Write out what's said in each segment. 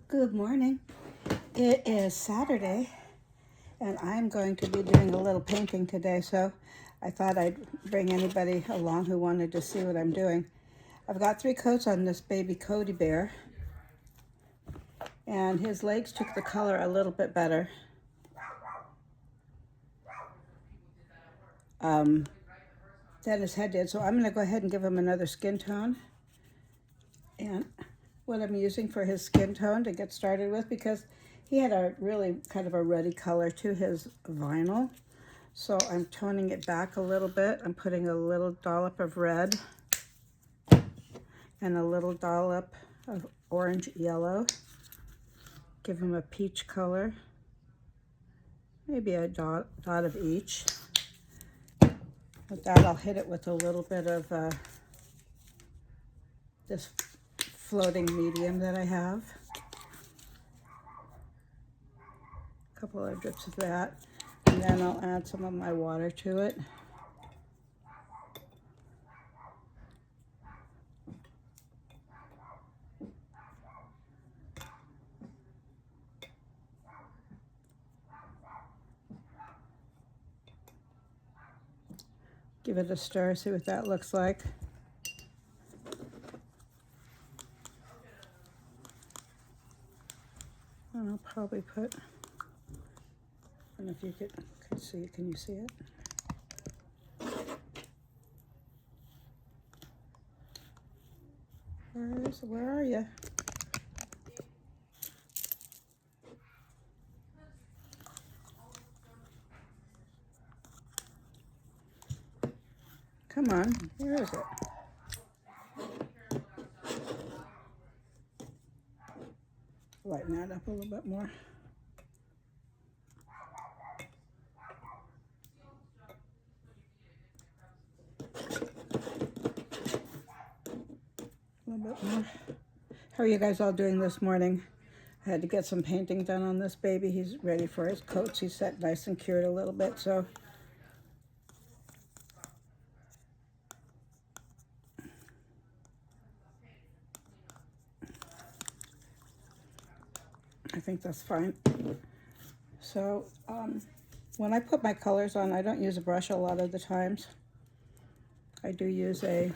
Good morning. It is Saturday, and I'm going to be doing a little painting today, so I thought I'd bring anybody along who wanted to see what I'm doing. I've got 3 coats on this baby Kodi Bear, and his legs took the color a little bit better. Than his head did, so I'm going to go ahead and give him another skin tone. And what I'm using for his skin tone to get started with, because he had a really kind of a ruddy color to his vinyl, so I'm toning it back a little bit. I'm putting a little dollop of red and a little dollop of orange yellow. Give him a peach color, maybe a dot of each. With that, I'll hit it with a little bit of this floating medium that I have. A couple of drips of that, and then I'll add some of my water to it. Give it a stir, see what that looks like. And I'll probably put, I don't know if you could see, can you see it? Where are you? Come on, where is it? Lighten that up a little bit more. A little bit more. How are you guys all doing this morning? I had to get some painting done on this baby. He's ready for his coats. He's set nice and cured a little bit, so. I think that's fine. So when I put my colors on, I don't use a brush a lot of the times. I do use a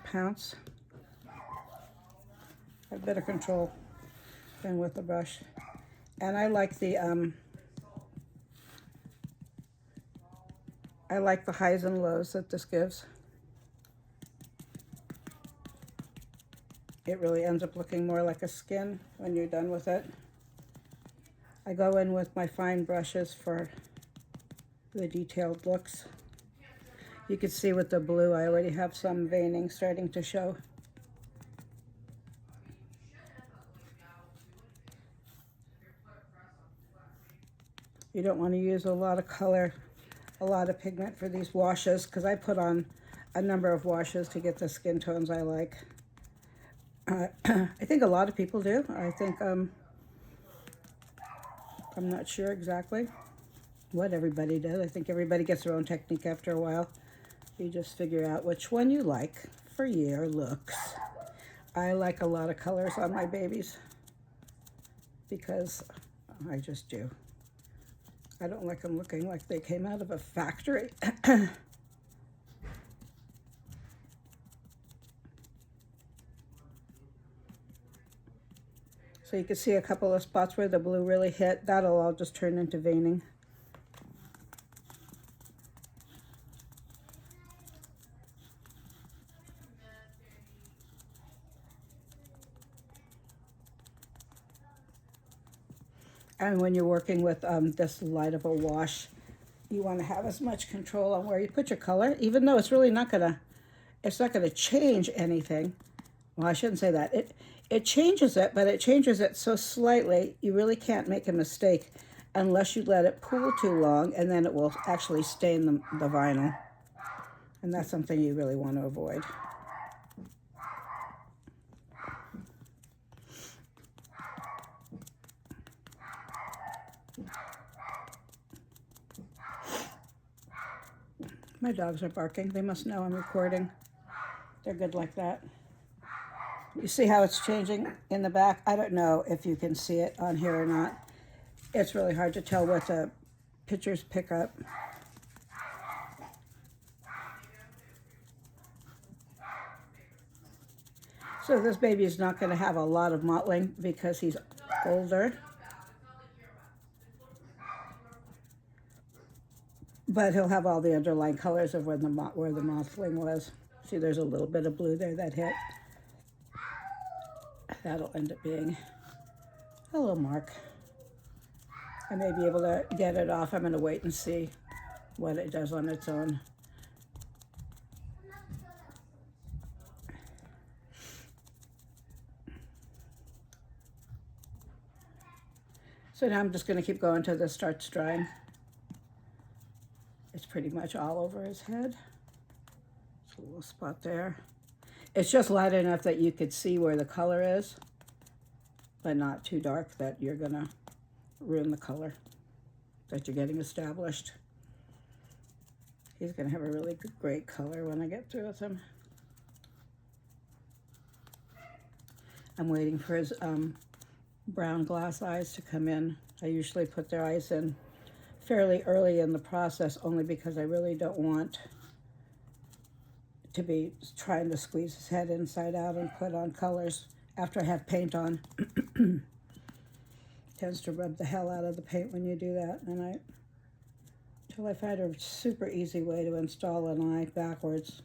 pounce. I have better control than with the brush. And I like the highs and lows that this gives. It really ends up looking more like a skin when you're done with it. I go in with my fine brushes for the detailed looks. You can see with the blue, I already have some veining starting to show. You don't want to use a lot of color, a lot of pigment for these washes, because I put on a number of washes to get the skin tones I like. I think a lot of people do. I think, I'm not sure exactly what everybody does. I think everybody gets their own technique after a while. You just figure out which one you like for your looks. I like a lot of colors on my babies because I just do. I don't like them looking like they came out of a factory. So you can see a couple of spots where the blue really hit. That'll all just turn into veining. And when you're working with this light of a wash, you want to have as much control on where you put your color, even though it's really not gonna change anything. Well, I shouldn't say that. It changes it, but it changes it so slightly, you really can't make a mistake unless you let it cool too long, and then it will actually stain the vinyl. And that's something you really want to avoid. My dogs are barking. They must know I'm recording. They're good like that. You see how it's changing in the back? I don't know if you can see it on here or not. It's really hard to tell what the pictures pick up. So this baby is not going to have a lot of mottling because he's older. But he'll have all the underlying colors of where the mottling was. See, there's a little bit of blue there that hit. That'll end up being a little mark. I may be able to get it off. I'm going to wait and see what it does on its own. So now I'm just going to keep going till this starts drying. It's pretty much all over his head. There's a little spot there. It's just light enough that you could see where the color is, but not too dark that you're going to ruin the color that you're getting established. He's going to have a really great color when I get through with him. I'm waiting for his brown glass eyes to come in. I usually put their eyes in fairly early in the process, only because I really don't want to be trying to squeeze his head inside out and put on colors after I have paint on. Tends to rub the hell out of the paint when you do that. And until I find a super easy way to install an eye backwards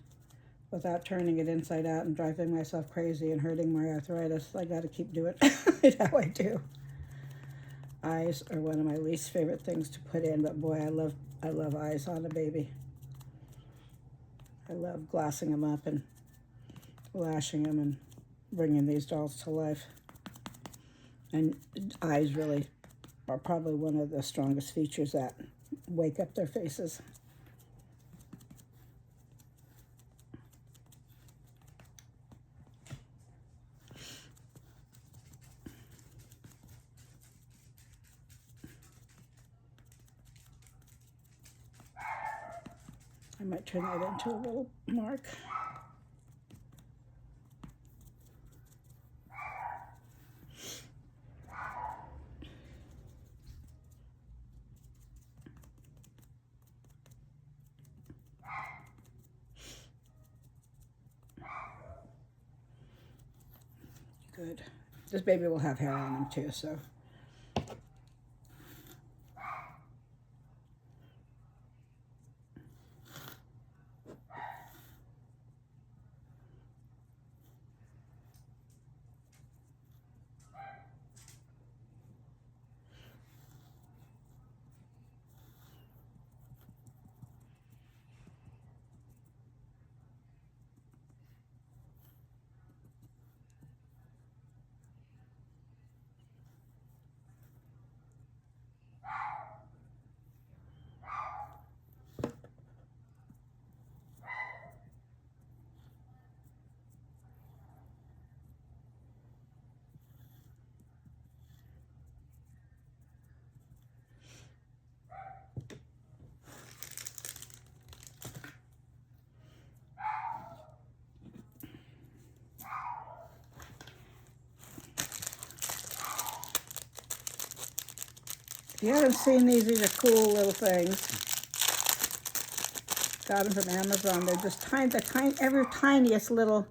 without turning it inside out and driving myself crazy and hurting my arthritis, I got to keep doing it how I do. Eyes are one of my least favorite things to put in, but boy, I love eyes on a baby. I love glassing them up and lashing them and bringing these dolls to life. And eyes really are probably one of the strongest features that wake up their faces. I might turn that into a little mark. Good. This baby will have hair on him too, so. If you haven't seen these are cool little things. Got them from Amazon. They're just tiny, every tiniest little,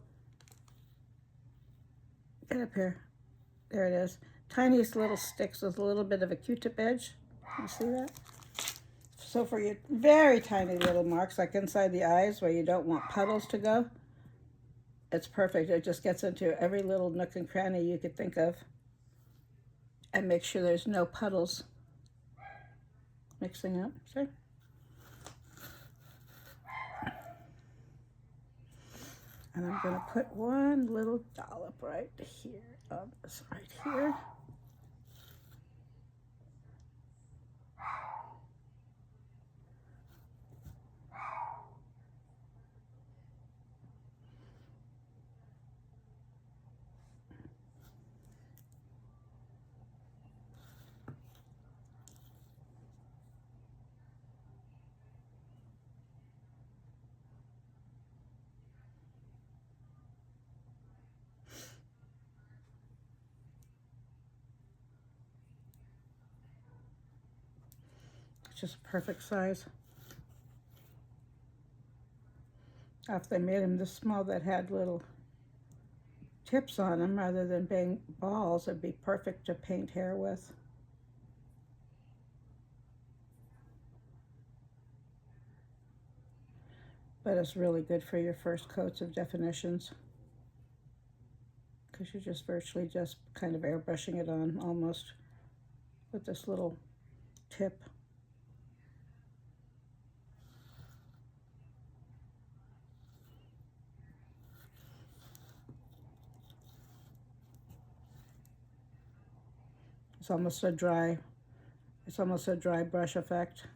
get up here. There it is. Tiniest little sticks with a little bit of a Q-tip edge. You see that? So for your very tiny little marks, like inside the eyes where you don't want puddles to go, it's perfect. It just gets into every little nook and cranny you could think of and make sure there's no puddles mixing up. See? And I'm going to put one little dollop right here on this right here. just perfect size. If they made them this small that had little tips on them rather than being balls, it'd be perfect to paint hair with. But it's really good for your first coats of definitions, because you're just virtually just kind of airbrushing it on almost with this little tip. It's almost a dry brush effect.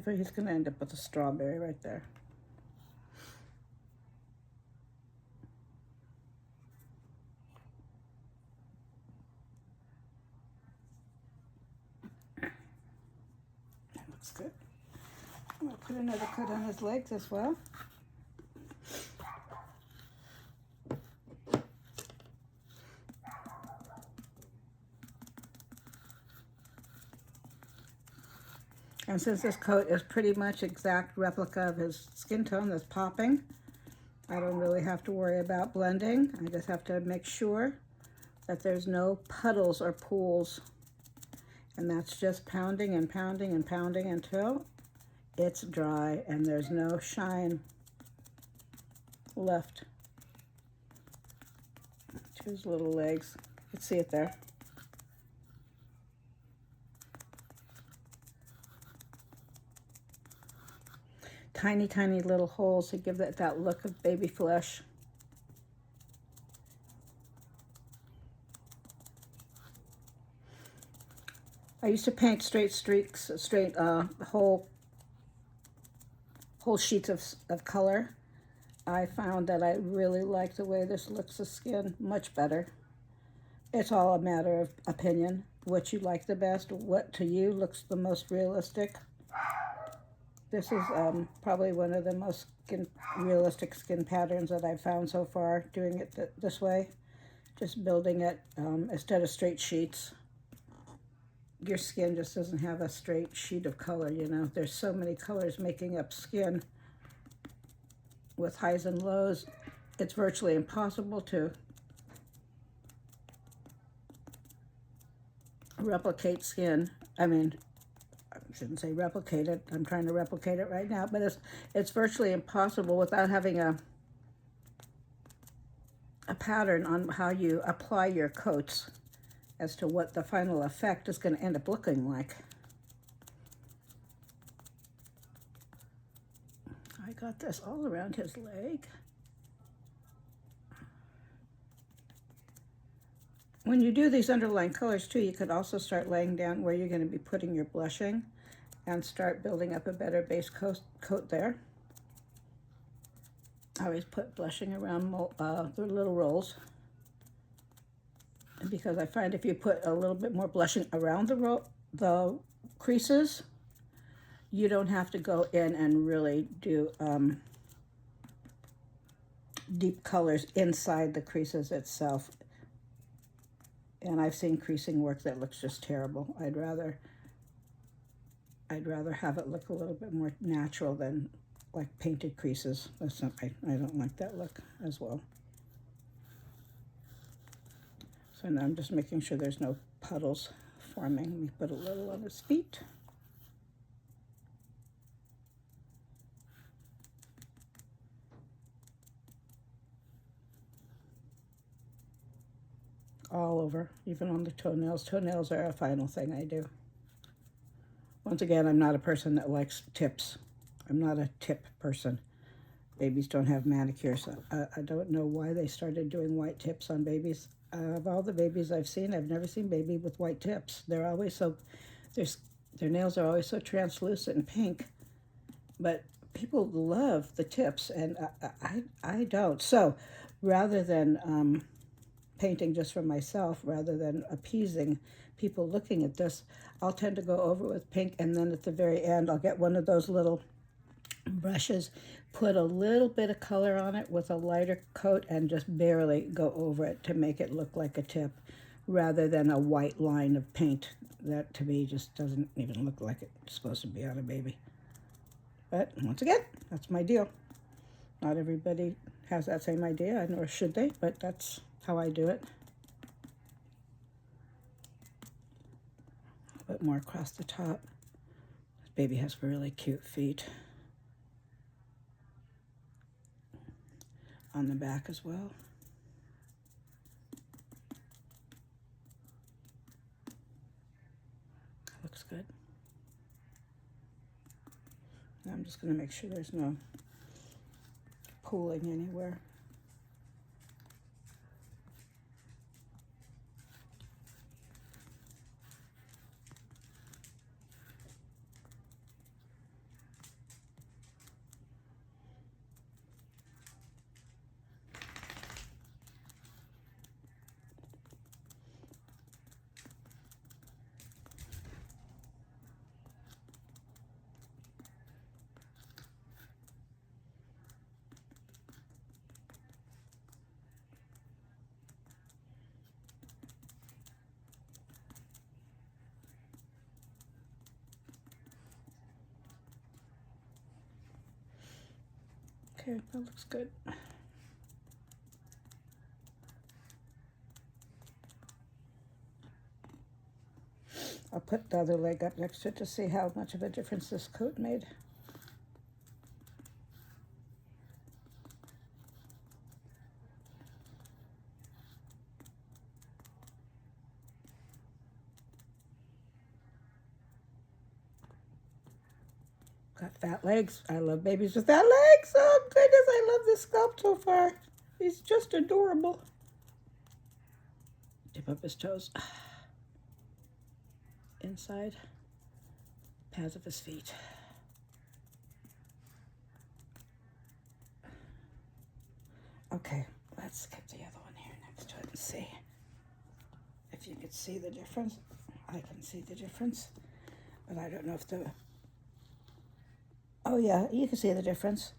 He's going to end up with a strawberry right there. That looks good. I'm going to put another coat on his legs as well. And since this coat is pretty much exact replica of his skin tone that's popping, I don't really have to worry about blending. I just have to make sure that there's no puddles or pools. And that's just pounding and pounding and pounding until it's dry and there's no shine left to his little legs. You can see it there. Tiny, tiny little holes to give that look of baby flesh. I used to paint straight streaks, whole sheets of color. I found that I really like the way this looks the skin much better. It's all a matter of opinion, what you like the best, what to you looks the most realistic. This is probably one of the most realistic skin patterns that I've found so far, doing it this way. Just building it instead of straight sheets. Your skin just doesn't have a straight sheet of color, you know. There's so many colors making up skin with highs and lows. It's virtually impossible to replicate skin. I mean, I shouldn't say replicate it. I'm trying to replicate it right now, but it's virtually impossible without having a pattern on how you apply your coats as to what the final effect is going to end up looking like. I got this all around his leg. When you do these underlying colors too, you could also start laying down where you're going to be putting your blushing and start building up a better base coat there. I always put blushing around the little rolls, because I find if you put a little bit more blushing around the creases, you don't have to go in and really do deep colors inside the creases itself. And I've seen creasing work that looks just terrible. I'd rather have it look a little bit more natural than like painted creases. That's not, I don't like that look as well. So now I'm just making sure there's no puddles forming. Let me put a little on his feet. All over, even on the toenails. Toenails are a final thing I do. Once again, I'm not a person that likes tips. I'm not a tip person. Babies don't have manicures. I don't know why they started doing white tips on babies. Of all the babies I've seen, I've never seen baby with white tips. They're always so, their nails are always so translucent and pink. But people love the tips, and I don't. So rather than painting just for myself, rather than appeasing people looking at this, I'll tend to go over with pink, and then at the very end, I'll get one of those little brushes, put a little bit of color on it with a lighter coat, and just barely go over it to make it look like a tip, rather than a white line of paint. That to me just doesn't even look like it's supposed to be on a baby. But once again, that's my deal. Not everybody has that same idea, nor should they, but that's how I do it. A bit more across the top. This baby has really cute feet. On the back as well. Looks good. Now I'm just going to make sure there's no pooling anywhere. Okay, that looks good. I'll put the other leg up next to it to see how much of a difference this coat made. Got fat legs. I love babies with fat legs. Oh goodness, I love this sculpt so far. He's just adorable. Dip up his toes. Inside pads of his feet. Okay, let's get the other one here next to it and see if you could see the difference. I can see the difference, but I don't know if the... Oh yeah, you can see the difference.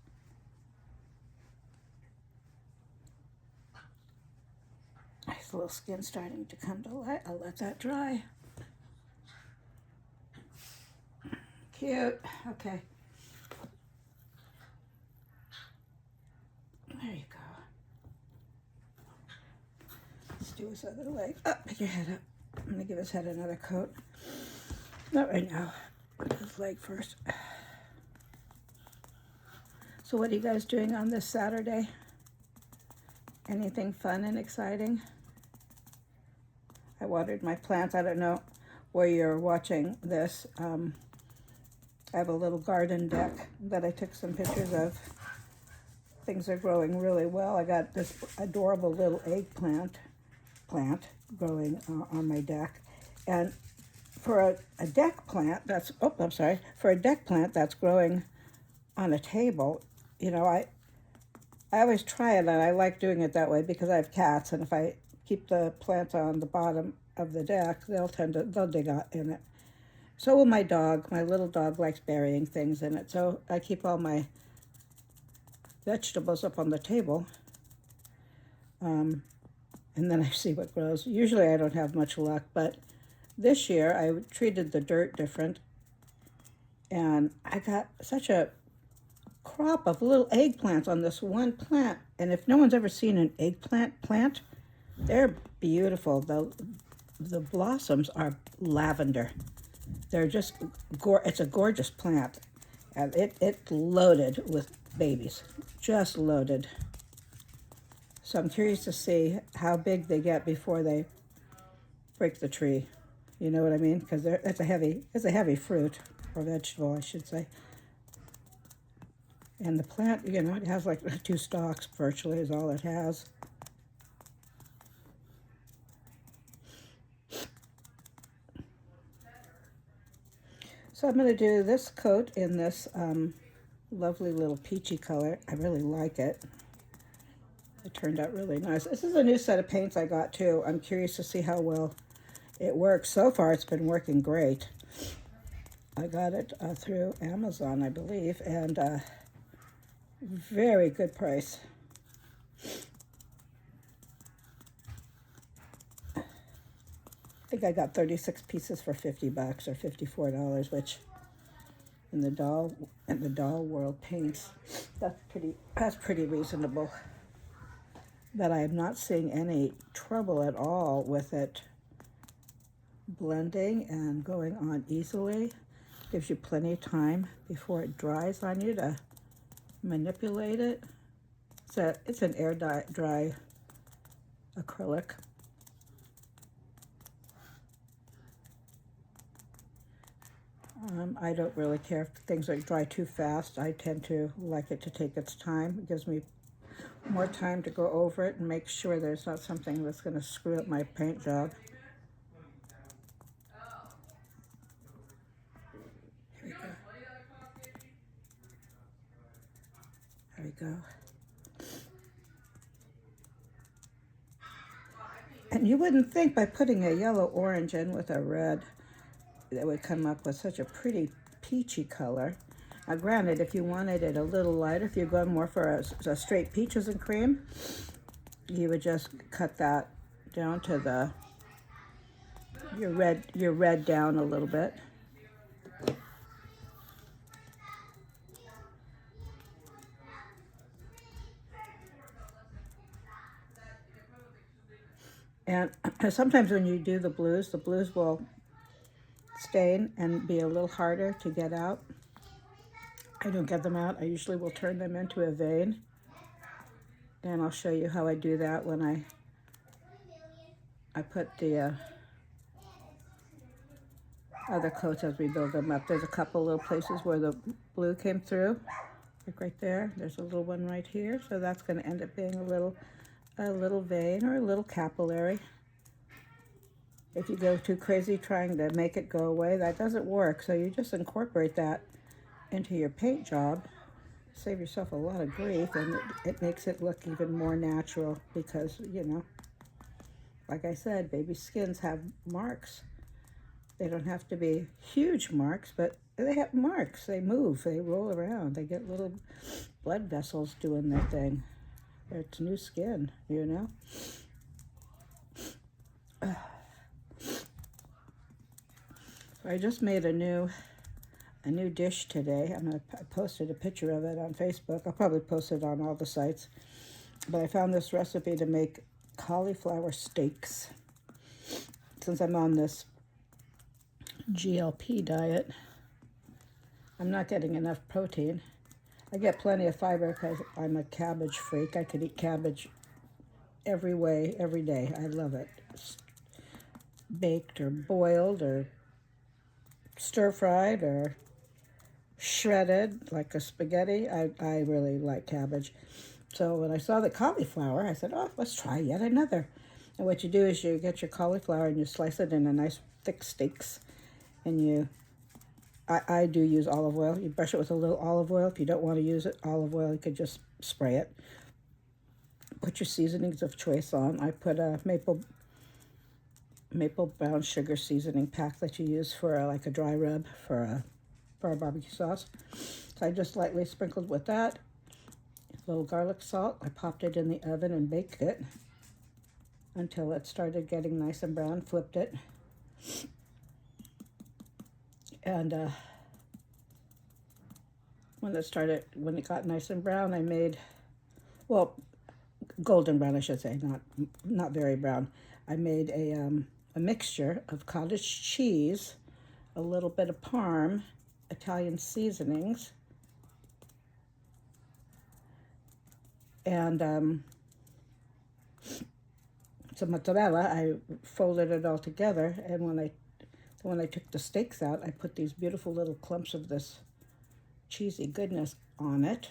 His little skin starting to come to light. I'll let that dry. Cute. Okay. There you go. Let's do his other leg. Oh, pick your head up. I'm going to give his head another coat. Not right now. Put his leg first. So what are you guys doing on this Saturday? Anything fun and exciting? I watered my plants. I don't know where you're watching this. I have a little garden deck that I took some pictures of. Things are growing really well. I got this adorable little eggplant growing on my deck. And for a deck plant that's, for a deck plant that's growing on a table, you know, I always try it, and I like doing it that way because I have cats, and if I keep the plants on the bottom of the deck, they'll dig out in it. So will my dog. My little dog likes burying things in it. So I keep all my vegetables up on the table. And then I see what grows. Usually I don't have much luck, but this year I treated the dirt different. And I got such a crop of little eggplants on this one plant. And if no one's ever seen an eggplant plant, they're beautiful. The blossoms are lavender. They're just, it's a gorgeous plant. And it's loaded with babies, just loaded. So I'm curious to see how big they get before they break the tree. You know what I mean? Because it's a heavy fruit, or vegetable, I should say. And the plant, it has like 2 stalks virtually is all it has. So I'm going to do this coat in this lovely little peachy color. I really like it. It turned out really nice. This is a new set of paints I got too. I'm curious to see how well it works. So far it's been working great. I got it through Amazon, I believe, and very good price. I think I got 36 pieces for $50 or $54, which in the doll world paints, that's pretty reasonable. But I'm not seeing any trouble at all with it blending and going on easily. Gives you plenty of time before it dries on you to manipulate it. It's an air dry acrylic. I don't really care if things are dry too fast. I tend to like it to take its time. It gives me more time to go over it and make sure there's not something that's going to screw up my paint job. Here we go. There we go. And you wouldn't think by putting a yellow orange in with a red that would come up with such a pretty peachy color. Now granted, if you wanted it a little lighter, if you're going more for a straight peaches and cream, you would just cut that down to your red down a little bit. And sometimes when you do the blues will stain and be a little harder to get out. I don't get them out. I usually will turn them into a vein. And I'll show you how I do that when I put the other coats as we build them up. There's a couple little places where the blue came through, like right there. There's a little one right here. So that's going to end up being a little vein or a little capillary. If you go too crazy trying to make it go away, that doesn't work. So you just incorporate that into your paint job, save yourself a lot of grief, and it makes it look even more natural because, like I said, baby skins have marks. They don't have to be huge marks, but they have marks. They move, they roll around, they get little blood vessels doing their thing. It's new skin, I just made a new dish today. I posted a picture of it on Facebook. I'll probably post it on all the sites. But I found this recipe to make cauliflower steaks. Since I'm on this GLP diet, I'm not getting enough protein. I get plenty of fiber because I'm a cabbage freak. I could eat cabbage every way, every day. I love it. Baked or boiled or stir-fried or shredded like a spaghetti. I really like cabbage. So when I saw the cauliflower, I said, oh, let's try yet another. And what you do is you get your cauliflower and you slice it into nice thick steaks. And I do use olive oil. You brush it with a little olive oil. If you don't want to use olive oil, you could just spray it. Put your seasonings of choice on. I put maple maple brown sugar seasoning pack that you use for like a dry rub for a barbecue sauce. So I just lightly sprinkled with that. A little garlic salt. I popped it in the oven and baked it until it started getting nice and brown. Flipped it. And when it got nice and brown, I made, well, golden brown, I should say, not very brown. I made a mixture of cottage cheese, a little bit of parm, Italian seasonings, and some mozzarella. I folded it all together, and when I took the steaks out, I put these beautiful little clumps of this cheesy goodness on it.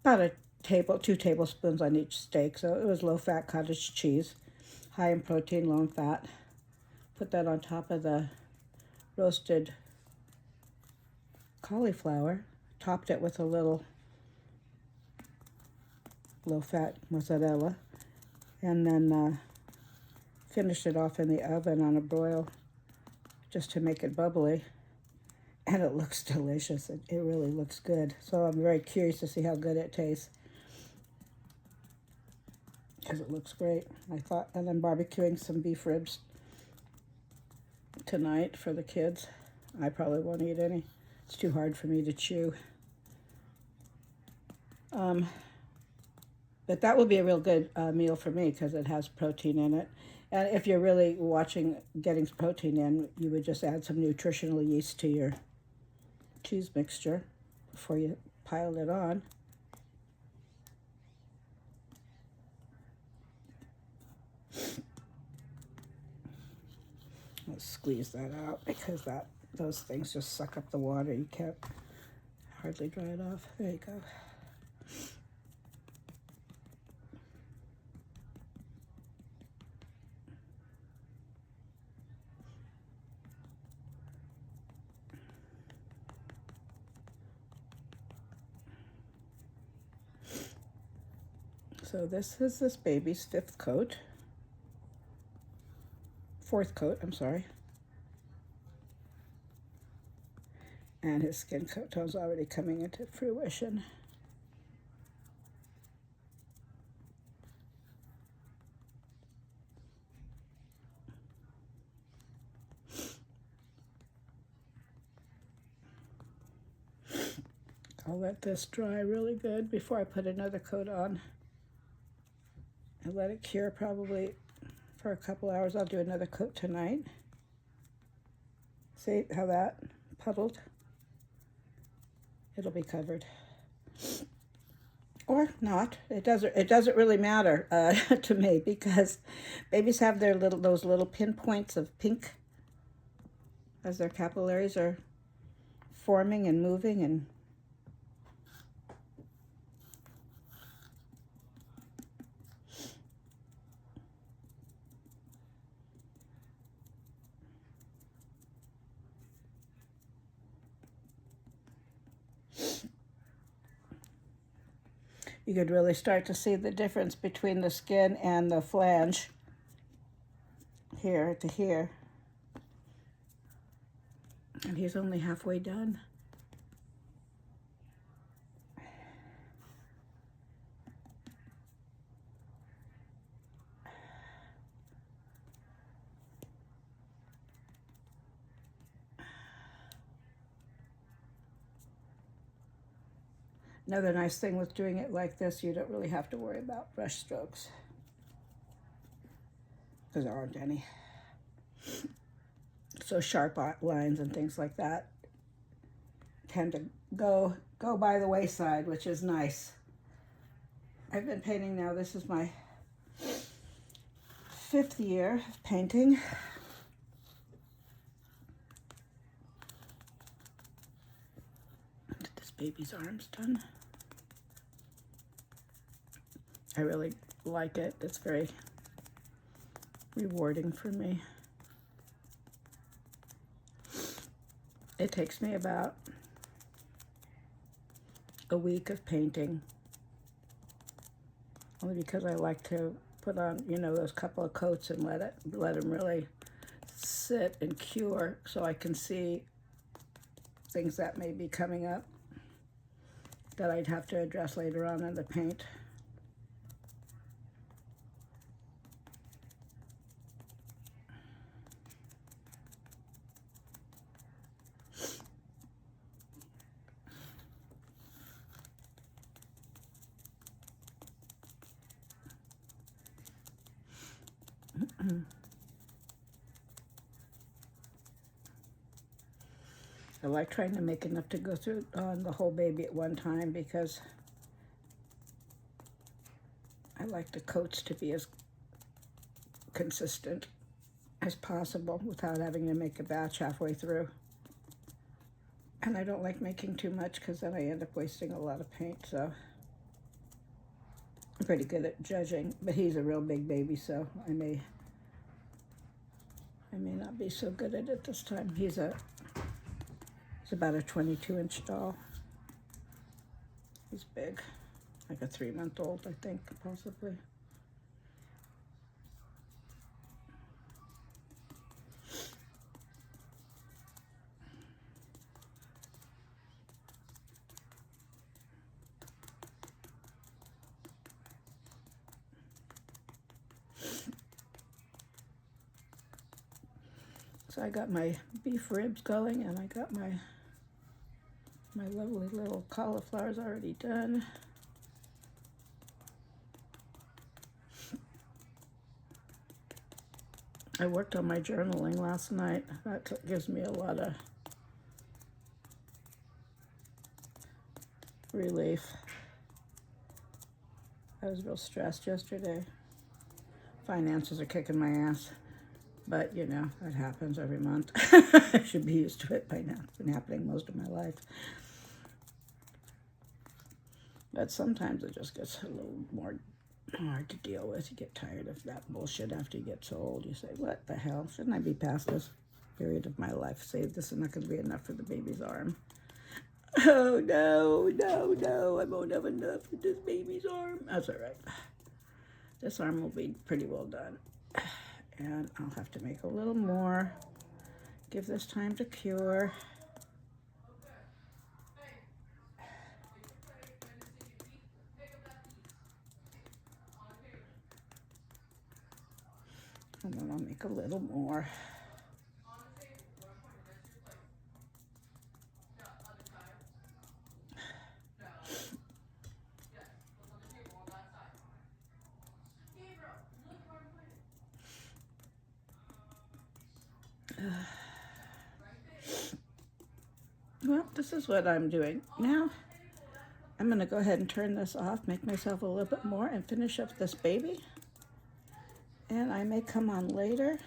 About 2 tablespoons on each steak. So it was low-fat cottage cheese, high in protein, low in fat. Put that on top of the roasted cauliflower. Topped it with a little low-fat mozzarella. And then finished it off in the oven on a broil just to make it bubbly. And it looks delicious. It really looks good. So I'm very curious to see how good it tastes, because it looks great. And I'm barbecuing some beef ribs tonight for the kids. I probably won't eat any. It's too hard for me to chew. But that will be a real good meal for me because it has protein in it. And if you're really getting protein in, you would just add some nutritional yeast to your cheese mixture before you pile it on. Let's squeeze that out because those things just suck up the water. You can't hardly dry it off. There you go. So this is this baby's fourth coat, I'm sorry. And his skin tone's already coming into fruition. I'll let this dry really good before I put another coat on. And let it cure probably for a couple hours. I'll do another coat tonight. See how that puddled? It'll be covered. Or not. It doesn't really matter to me, because babies have those little pinpoints of pink as their capillaries are forming and moving, and you could really start to see the difference between the skin and the flange here to here. And he's only halfway done. Another nice thing with doing it like this, you don't really have to worry about brush strokes, because there aren't any. So sharp lines and things like that tend to go by the wayside, which is nice. I've been painting now. This is my 5th year of painting. Get this baby's arms done. I really like it. It's very rewarding for me. It takes me about a week of painting, only because I like to put on, you know, those couple of coats and let them really sit and cure so I can see things that may be coming up that I'd have to address later on in the paint. I like trying to make enough to go through on the whole baby at one time because I like the coats to be as consistent as possible without having to make a batch halfway through. And I don't like making too much because then I end up wasting a lot of paint, so I'm pretty good at judging, but he's a real big baby, so I may not be so good at it this time. He's about a 22-inch doll. He's big, like a 3-month-old, I think, possibly. So I got my beef ribs going, and I got my lovely little cauliflowers already done. I worked on my journaling last night. That gives me a lot of relief. I was real stressed yesterday. Finances are kicking my ass. But, you know, that happens every month. I should be used to it by now. It's been happening most of my life. But sometimes it just gets a little more hard to deal with. You get tired of that bullshit after you get so old. You say, what the hell? Shouldn't I be past this period of my life? Save this, and not going to be enough for the baby's arm. Oh, no, no, no. I won't have enough for this baby's arm. That's all right. This arm will be pretty well done. And I'll have to make a little more. Give this time to cure. And then I'll make a little more. Well, this is what I'm doing now. I'm going to go ahead and turn this off, make myself a little bit more, and finish up this baby. And I may come on later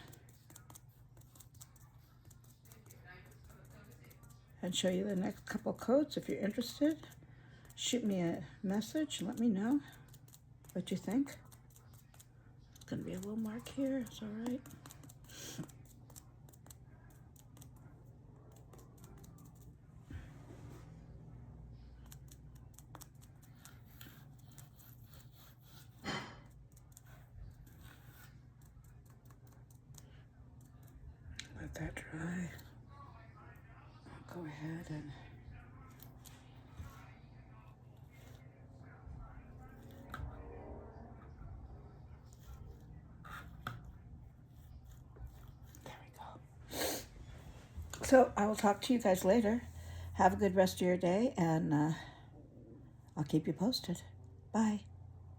and show you the next couple coats if you're interested. Shoot me a message, let me know what you think. It's going to be a little mark here, it's all right. Let that dry. I'll go ahead and there we go. So I will talk to you guys later. Have a good rest of your day, and I'll keep you posted. Bye.